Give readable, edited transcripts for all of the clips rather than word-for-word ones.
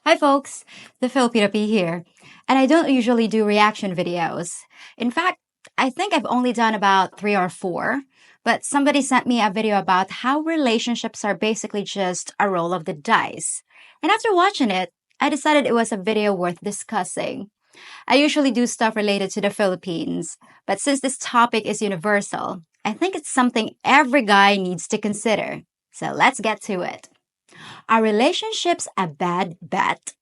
Hi folks, the Filipina P here. And I don't usually do reaction videos. In fact, I think I've only done about 3 or 4, but somebody sent me a video about how relationships are basically just a roll of the dice. And after watching it, I decided it was a video worth discussing. I usually do stuff related to the Philippines, but since this topic is universal, I think it's something every guy needs to consider. So let's get to it. Are relationships a bad bet?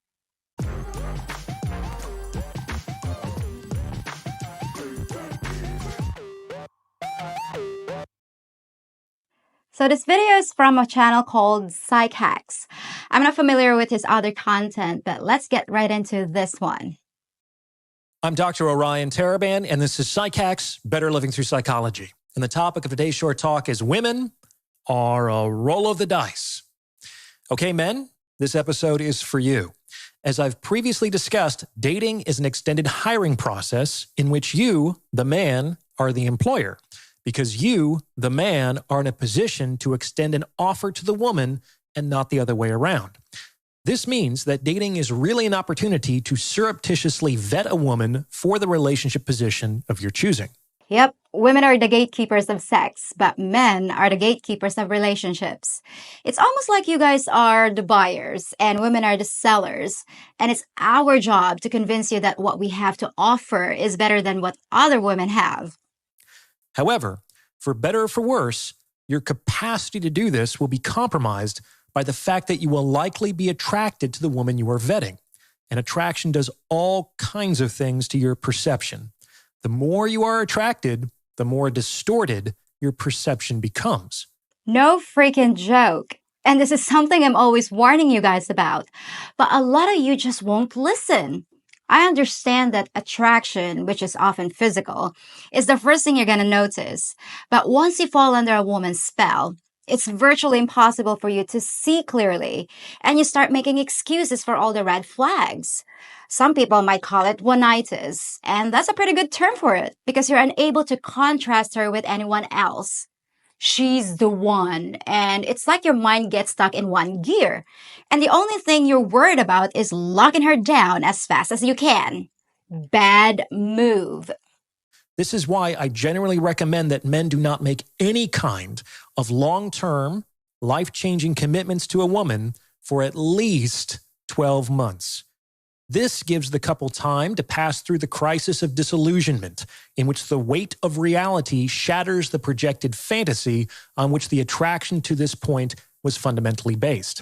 So this video is from a channel called Psychacks. I'm not familiar with his other content, but let's get right into this one. I'm Dr. Orion Taraban, and this is Psychacks, Better Living Through Psychology. And the topic of today's short talk is women are a roll of the dice. Okay, men, this episode is for you. As I've previously discussed, dating is an extended hiring process in which you, the man, are the employer, because you, the man, are in a position to extend an offer to the woman and not the other way around. This means that dating is really an opportunity to surreptitiously vet a woman for the relationship position of your choosing. Yep, women are the gatekeepers of sex, but men are the gatekeepers of relationships. It's almost like you guys are the buyers and women are the sellers. And it's our job to convince you that what we have to offer is better than what other women have. However, for better or for worse, your capacity to do this will be compromised by the fact that you will likely be attracted to the woman you are vetting. And attraction does all kinds of things to your perception. The more you are attracted, the more distorted your perception becomes. No freaking joke. And this is something I'm always warning you guys about. But a lot of you just won't listen. I understand that attraction, which is often physical, is the first thing you're going to notice. But once you fall under a woman's spell, it's virtually impossible for you to see clearly, and you start making excuses for all the red flags. Some people might call it one-itis, and that's a pretty good term for it because you're unable to contrast her with anyone else. She's the one, and it's like your mind gets stuck in one gear, and the only thing you're worried about is locking her down as fast as you can. Bad move. This is why I generally recommend that men do not make any kind of long-term, life-changing commitments to a woman for at least 12 months. This gives the couple time to pass through the crisis of disillusionment, in which the weight of reality shatters the projected fantasy on which the attraction to this point was fundamentally based.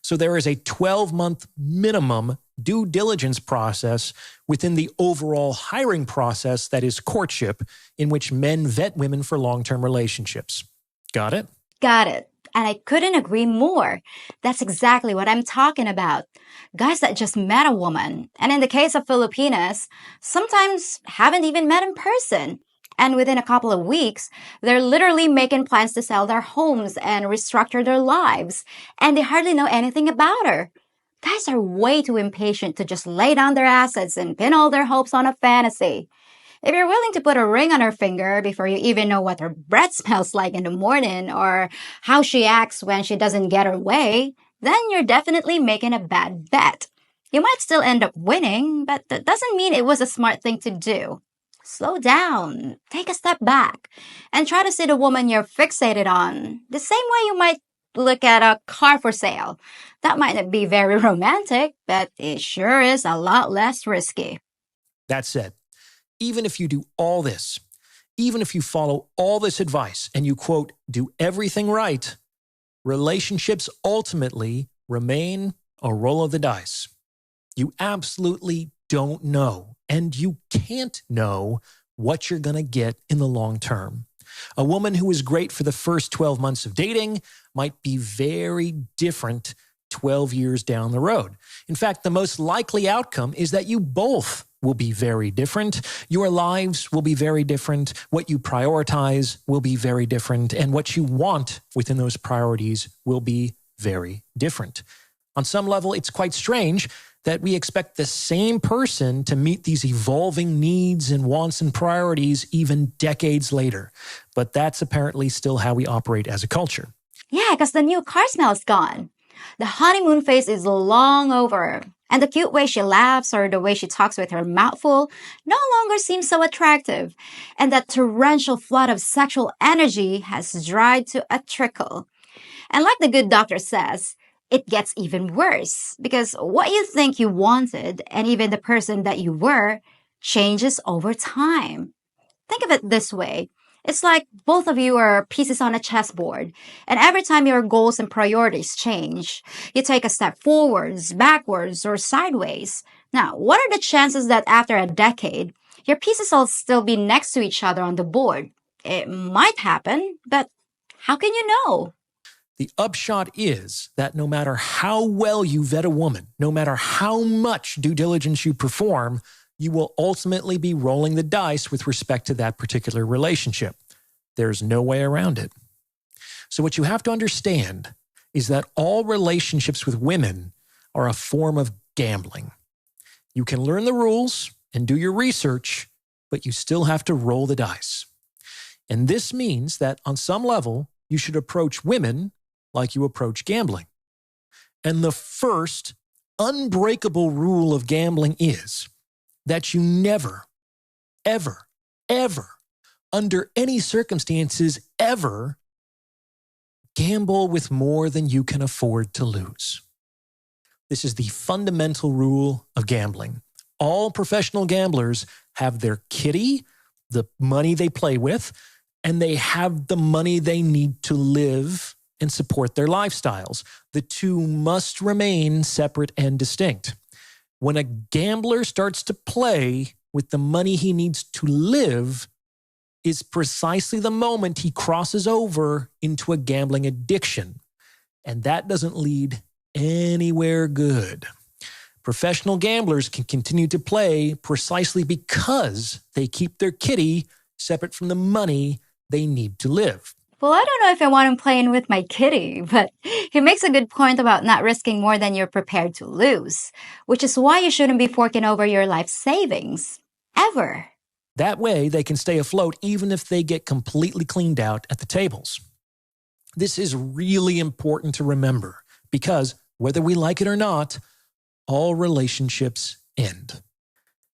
So there is a 12-month minimum due diligence process within the overall hiring process that is courtship, in which men vet women for long-term relationships. Got it? Got it. And I couldn't agree more. That's exactly what I'm talking about. Guys that just met a woman, and in the case of Filipinas, sometimes haven't even met in person. And within a couple of weeks, they're literally making plans to sell their homes and restructure their lives, and they hardly know anything about her. Guys are way too impatient to just lay down their assets and pin all their hopes on a fantasy. If you're willing to put a ring on her finger before you even know what her breath smells like in the morning or how she acts when she doesn't get her way, then you're definitely making a bad bet. You might still end up winning, but that doesn't mean it was a smart thing to do. Slow down, take a step back, and try to see the woman you're fixated on the same way you might look at a car for sale. That might not be very romantic, but it sure is a lot less risky. That said, even if you do all this, even if you follow all this advice and you, quote, do everything right, relationships ultimately remain a roll of the dice. You absolutely don't know, and you can't know what you're going to get in the long term. A woman who is great for the first 12 months of dating might be very different 12 years down the road. In fact, the most likely outcome is that you both will be very different. Your lives will be very different. What you prioritize will be very different. And what you want within those priorities will be very different. On some level, it's quite strange that we expect the same person to meet these evolving needs and wants and priorities even decades later. But that's apparently still how we operate as a culture. Yeah, because the new car smell's gone. The honeymoon phase is long over. And the cute way she laughs or the way she talks with her mouth full no longer seems so attractive. And that torrential flood of sexual energy has dried to a trickle. And like the good doctor says, it gets even worse because what you think you wanted and even the person that you were changes over time. Think of it this way. It's like both of you are pieces on a chessboard, and every time your goals and priorities change, you take a step forwards, backwards, or sideways. Now, what are the chances that after a decade, your pieces will still be next to each other on the board? It might happen, but how can you know? The upshot is that no matter how well you vet a woman, no matter how much due diligence you perform, you will ultimately be rolling the dice with respect to that particular relationship. There's no way around it. So what you have to understand is that all relationships with women are a form of gambling. You can learn the rules and do your research, but you still have to roll the dice. And this means that on some level, you should approach women like you approach gambling. And the first unbreakable rule of gambling is that you never, ever, ever, under any circumstances, ever gamble with more than you can afford to lose. This is the fundamental rule of gambling. All professional gamblers have their kitty, the money they play with, and they have the money they need to live and support their lifestyles. The two must remain separate and distinct. When a gambler starts to play with the money he needs to live is precisely the moment he crosses over into a gambling addiction. And that doesn't lead anywhere good. Professional gamblers can continue to play precisely because they keep their kitty separate from the money they need to live. Well, I don't know if I want him playing with my kitty, but he makes a good point about not risking more than you're prepared to lose, which is why you shouldn't be forking over your life savings. Ever. That way, they can stay afloat even if they get completely cleaned out at the tables. This is really important to remember because whether we like it or not, all relationships end.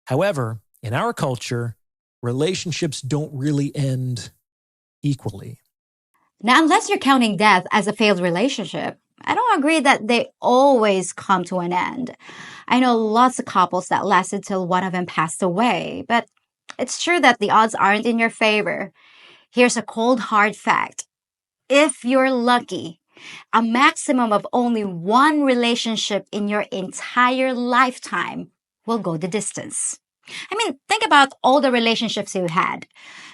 However, in our culture, relationships don't really end equally. Now, unless you're counting death as a failed relationship, I don't agree that they always come to an end. I know lots of couples that lasted till one of them passed away, but it's true that the odds aren't in your favor. Here's a cold, hard fact. If you're lucky, a maximum of only one relationship in your entire lifetime will go the distance. I mean, think about all the relationships you had.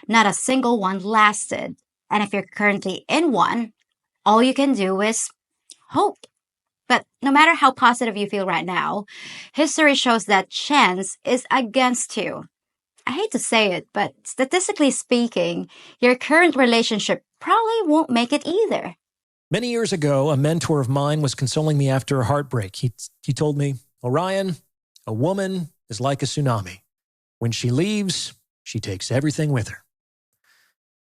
Not a single one lasted. And if you're currently in one, all you can do is hope. But no matter how positive you feel right now, history shows that chance is against you. I hate to say it, but statistically speaking, your current relationship probably won't make it either. Many years ago, a mentor of mine was consoling me after a heartbreak. He told me, Orion, a woman is like a tsunami. When she leaves, she takes everything with her.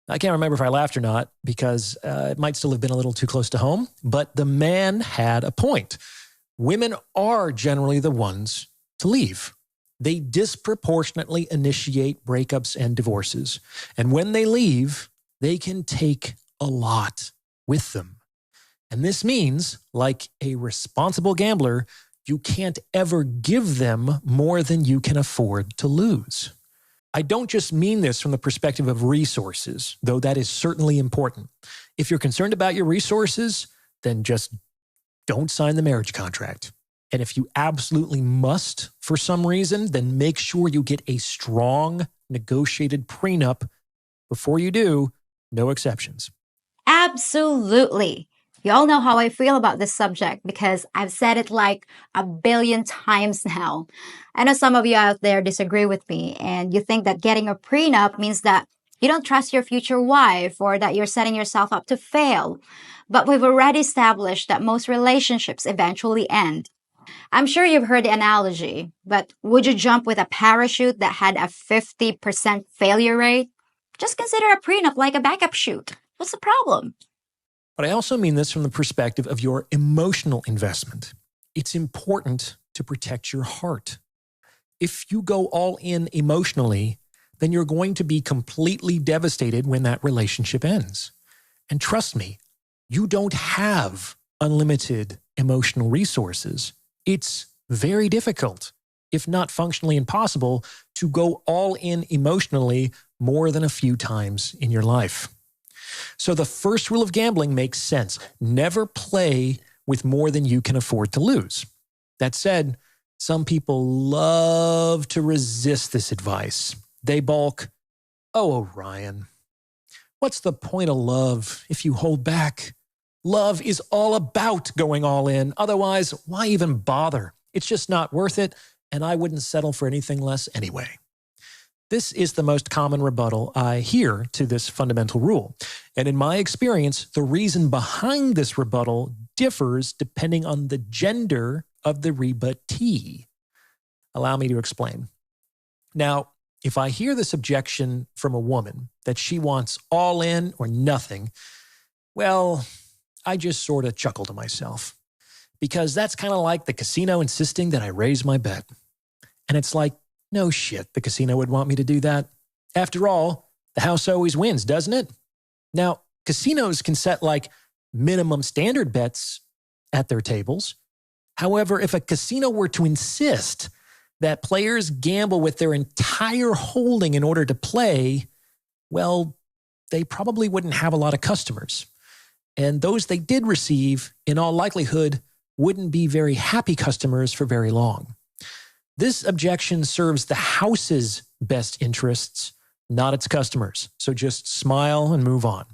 I can't remember if I laughed or not because it might still have been a little too close to home, but the man had a point. Women are generally the ones to leave. They disproportionately initiate breakups and divorces. And when they leave, they can take a lot with them. And this means, like a responsible gambler, you can't ever give them more than you can afford to lose. I don't just mean this from the perspective of resources, though that is certainly important. If you're concerned about your resources, then just don't sign the marriage contract. And if you absolutely must for some reason, then make sure you get a strong negotiated prenup. Before you do, no exceptions. Absolutely. You all know how I feel about this subject because I've said it like a billion times now. I know some of you out there disagree with me and you think that getting a prenup means that you don't trust your future wife or that you're setting yourself up to fail. But we've already established that most relationships eventually end. I'm sure you've heard the analogy, but would you jump with a parachute that had a 50% failure rate? Just consider a prenup like a backup chute. What's the problem? But I also mean this from the perspective of your emotional investment. It's important to protect your heart. If you go all in emotionally, then you're going to be completely devastated when that relationship ends. And trust me, you don't have unlimited emotional resources. It's very difficult, if not functionally impossible, to go all in emotionally more than a few times in your life. So the first rule of gambling makes sense. Never play with more than you can afford to lose. That said, some people love to resist this advice. They balk, "Oh, Orion, what's the point of love if you hold back? Love is all about going all in. Otherwise, why even bother? It's just not worth it, and I wouldn't settle for anything less anyway." This is the most common rebuttal I hear to this fundamental rule. And in my experience, the reason behind this rebuttal differs depending on the gender of the rebuttee. Allow me to explain. Now, if I hear this objection from a woman that she wants all in or nothing, well, I just sort of chuckle to myself, because that's kind of like the casino insisting that I raise my bet. And it's like, no shit, the casino would want me to do that. After all, the house always wins, doesn't it? Now, casinos can set like minimum standard bets at their tables. However, if a casino were to insist that players gamble with their entire holding in order to play, well, they probably wouldn't have a lot of customers. And those they did receive, in all likelihood, wouldn't be very happy customers for very long. This objection serves the house's best interests, not its customers. So just smile and move on.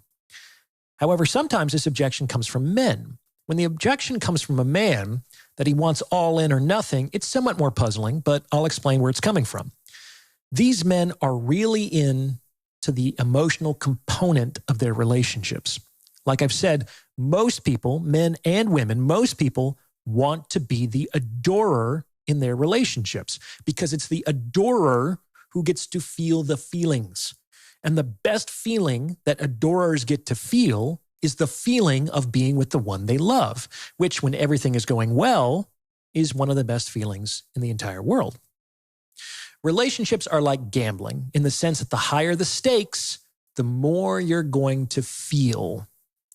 However, sometimes this objection comes from men. When the objection comes from a man that he wants all in or nothing, it's somewhat more puzzling, but I'll explain where it's coming from. These men are really in to the emotional component of their relationships. Like I've said, most people, men and women, most people want to be the adorer in their relationships, because it's the adorer who gets to feel the feelings. And the best feeling that adorers get to feel is the feeling of being with the one they love, which, when everything is going well, is one of the best feelings in the entire world. Relationships are like gambling in the sense that the higher the stakes, the more you're going to feel.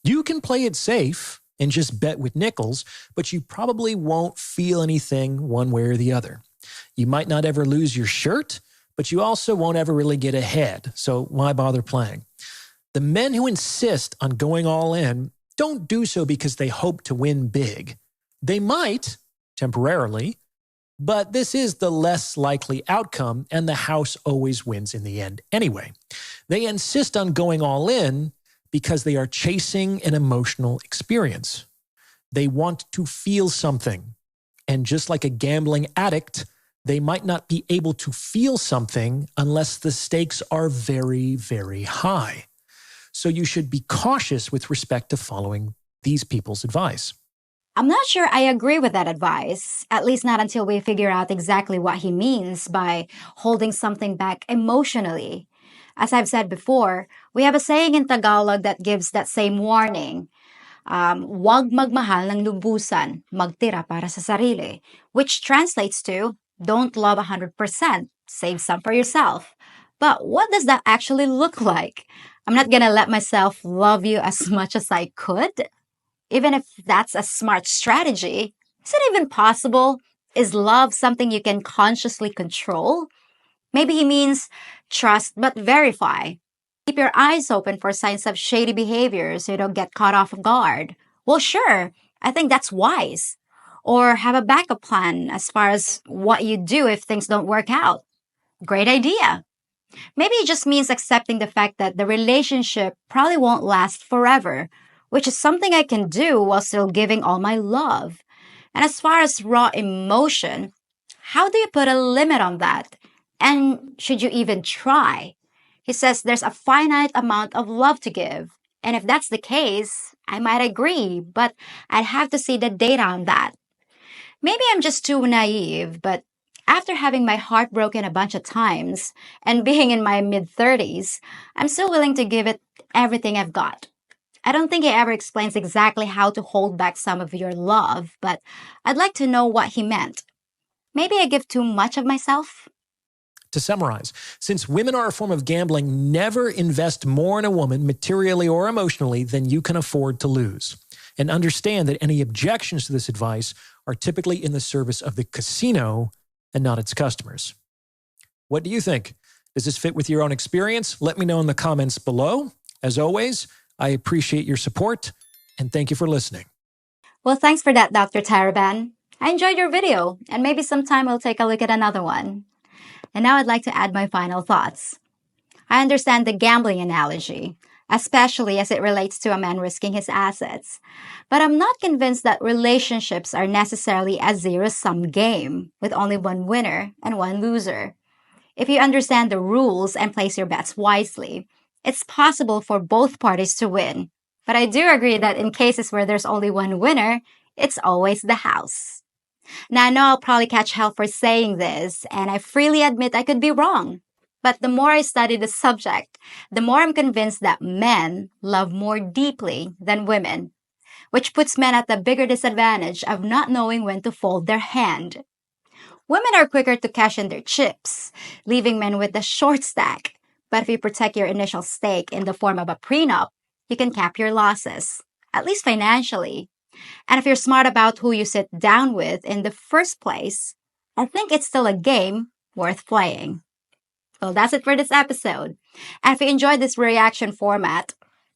You can play it safe and just bet with nickels, but you probably won't feel anything one way or the other. You might not ever lose your shirt, but you also won't ever really get ahead, so why bother playing? The men who insist on going all in don't do so because they hope to win big. They might, temporarily, but this is the less likely outcome, and the house always wins in the end anyway. They insist on going all in because they are chasing an emotional experience. They want to feel something. And just like a gambling addict, they might not be able to feel something unless the stakes are very, very high. So you should be cautious with respect to following these people's advice. I'm not sure I agree with that advice, at least not until we figure out exactly what he means by holding something back emotionally. As I've said before, we have a saying in Tagalog that gives that same warning. Huwag magmahal ng lubusan, magtira para sa sarili, which translates to, don't love 100%, save some for yourself. But what does that actually look like? I'm not gonna let myself love you as much as I could. Even if that's a smart strategy, is it even possible? Is love something you can consciously control? Maybe he means trust but verify. Keep your eyes open for signs of shady behavior so you don't get caught off guard. Well, sure, I think that's wise. Or have a backup plan as far as what you do if things don't work out. Great idea. Maybe it just means accepting the fact that the relationship probably won't last forever, which is something I can do while still giving all my love. And as far as raw emotion, how do you put a limit on that? And should you even try? He says there's a finite amount of love to give. And if that's the case, I might agree, but I'd have to see the data on that. Maybe I'm just too naive, but after having my heart broken a bunch of times and being in my mid-30s, I'm still willing to give it everything I've got. I don't think he ever explains exactly how to hold back some of your love, but I'd like to know what he meant. Maybe I give too much of myself? To summarize, since women are a form of gambling, never invest more in a woman materially or emotionally than you can afford to lose. And understand that any objections to this advice are typically in the service of the casino and not its customers. What do you think? Does this fit with your own experience? Let me know in the comments below. As always, I appreciate your support and thank you for listening. Well, thanks for that, Dr. Taraban. I enjoyed your video, and maybe sometime we'll take a look at another one. And now I'd like to add my final thoughts. I understand the gambling analogy, especially as it relates to a man risking his assets. But I'm not convinced that relationships are necessarily a zero-sum game with only one winner and one loser. If you understand the rules and place your bets wisely, it's possible for both parties to win. But I do agree that in cases where there's only one winner, it's always the house. Now, I know I'll probably catch hell for saying this, and I freely admit I could be wrong. But the more I study the subject, the more I'm convinced that men love more deeply than women, which puts men at the bigger disadvantage of not knowing when to fold their hand. Women are quicker to cash in their chips, leaving men with the short stack. But if you protect your initial stake in the form of a prenup, you can cap your losses, at least financially. And if you're smart about who you sit down with in the first place, I think it's still a game worth playing. Well, that's it for this episode. And if you enjoyed this reaction format,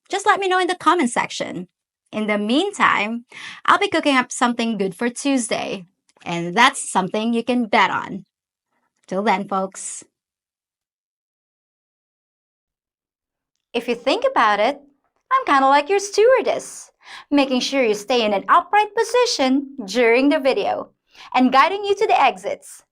just let me know in the comment section. In the meantime, I'll be cooking up something good for Tuesday, and that's something you can bet on. Till then, folks. If you think about it, I'm kind of like your stewardess, making sure you stay in an upright position during the video and guiding you to the exits.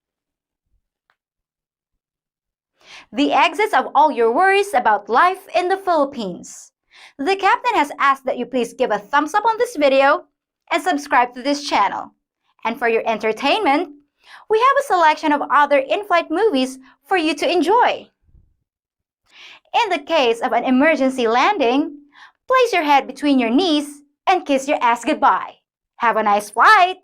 The exits of all your worries about life in the Philippines. The captain has asked that you please give a thumbs up on this video and subscribe to this channel. And for your entertainment, we have a selection of other in-flight movies for you to enjoy. In the case of an emergency landing, place your head between your knees and kiss your ass goodbye. Have a nice flight!